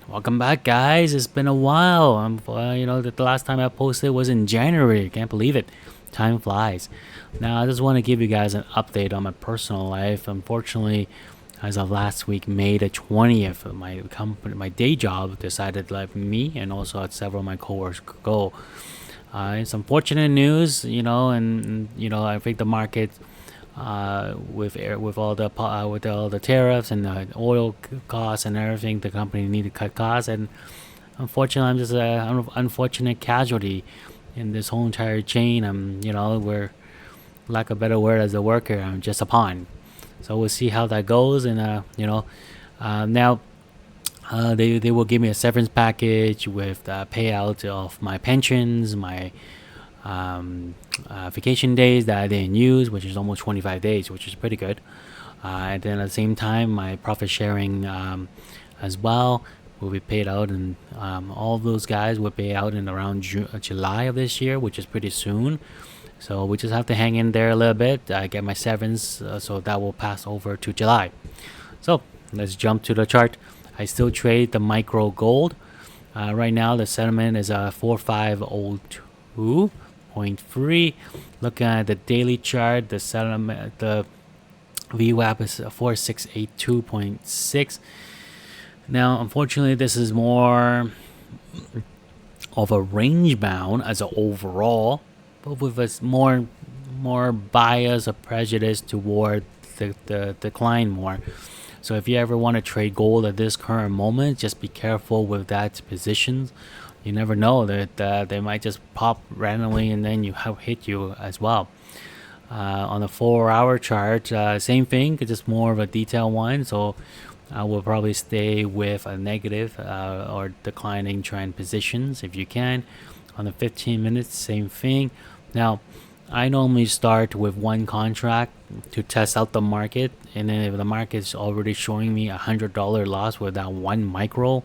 Welcome back, guys. It's been a while. The last time I posted was in January. Can't believe it. Time flies. Now, I just want to give you guys an update on my personal life. Unfortunately, as of last week, May the 20th, my day job decided to let me and also had several of my coworkers go. It's unfortunate news, and I think the market with all the tariffs and the oil costs and everything, the company need to cut costs. And unfortunately, I'm just an unfortunate casualty in this whole entire chain. We're lack of a better word as a worker. I'm just a pawn. So we'll see how that goes. And now they will give me a severance package with payout of my pensions, my vacation days that I didn't use, which is almost 25 days, which is pretty good. And then at the same time, my profit sharing as well will be paid out, and all of those guys will pay out in around July of this year, which is pretty soon. So we just have to hang in there a little bit. I get my severance, so that will pass over to July. So let's jump to the chart. I still trade the micro gold. Right now, the settlement is 4502.3. Looking at the daily chart, the settlement, the VWAP is 4682.6. Now, unfortunately, this is more of a range bound as an overall, but with a more bias or prejudice toward the decline more. So if you ever want to trade gold at this current moment, just be careful with that positions. You never know that they might just pop randomly and then you have hit you as well. On the 4-hour chart, same thing, just more of a detailed one. So I will probably stay with a negative or declining trend positions if you can. On the 15 minutes, same thing. Now, I normally start with one contract to test out the market, and then if the market is already showing me $100 loss with that one micro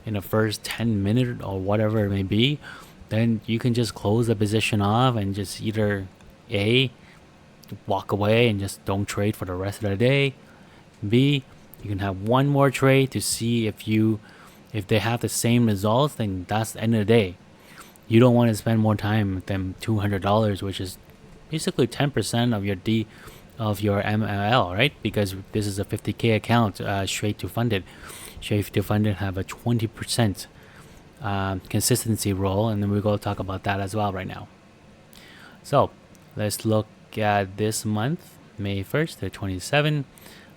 in the first 10 minutes or whatever it may be, then you can just close the position off and just either A, walk away and just don't trade for the rest of the day. B, you can have one more trade to see if they have the same results, then that's the end of the day. You don't want to spend more time with them $200, which is basically 10% of your MLL, right? Because this is a 50K account, straight to funded. Straight to funded have a 20% consistency role, and then we're going to talk about that as well right now. So let's look at this month, May 1st to 27.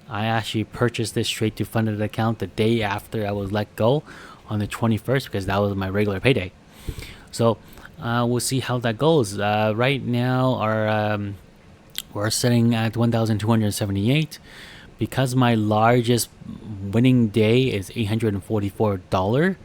I actually purchased this straight to funded account the day after I was let go on the 21st because that was my regular payday. So we'll see how that goes. Right now, we're sitting at 1,278. Because my largest winning day is $844.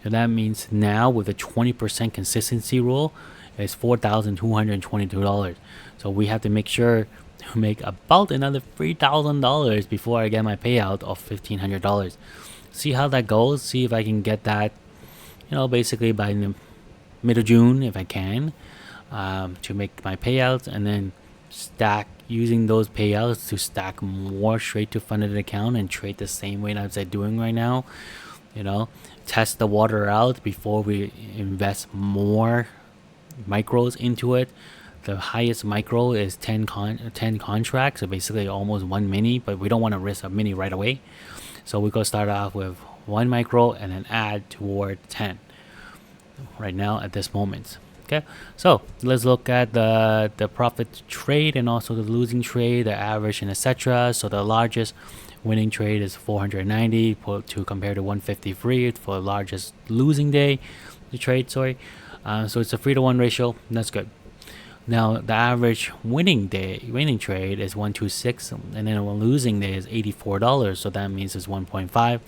So that means now with a 20% consistency rule, it's $4,222. So we have to make sure to make about another $3,000 before I get my payout of $1,500. See how that goes. See if I can get that, basically by the mid of June if I can, to make my payouts, and then stack using those payouts to stack more straight to funded account and trade the same way as I'm doing right now. Test the water out before we invest more micros into it. The highest micro is 10 contracts, so basically almost one mini, but we don't want to risk a mini right away. So we're going to start off with one micro and then add toward 10 right now at this moment. Okay, so let's look at the profit trade and also the losing trade, the average, and etc. So the largest winning trade is 490 to compare to 153 for the largest losing day, the trade. So it's a 3-to-1 ratio. That's good. Now the average winning trade is 126, and then a losing day is $84. So that means it's 1.5.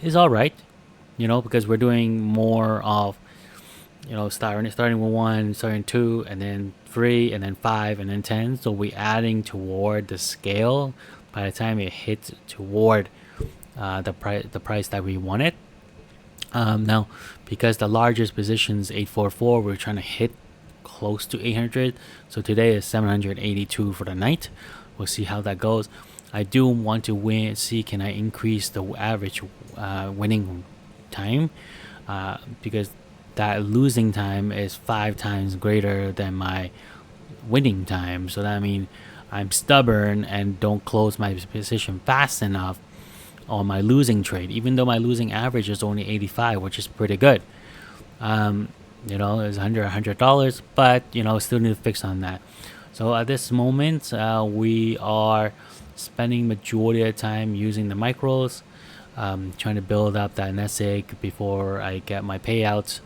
Is all right, because we're doing more of starting with 1, starting 2, and then 3, and then 5, and then 10. So we're adding toward the scale by the time it hits toward the price that we wanted. Now, because the largest position is 844, we're trying to hit close to 800. So today is 782 for the night. We'll see how that goes. I do want to see can I increase the average winning time, because that losing time is 5 times greater than my winning time. So that means I'm stubborn and don't close my position fast enough on my losing trade, even though my losing average is only 85, which is pretty good. It's under $100, but still need to fix on that. So at this moment, we are spending majority of the time using the micros, trying to build up that nest egg before I get my payouts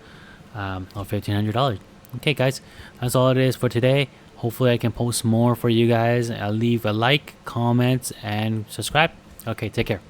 of $1,500. Okay, guys, that's all it is for today. Hopefully, I can post more for you guys. I'll leave a like, comment, and subscribe. Okay, take care.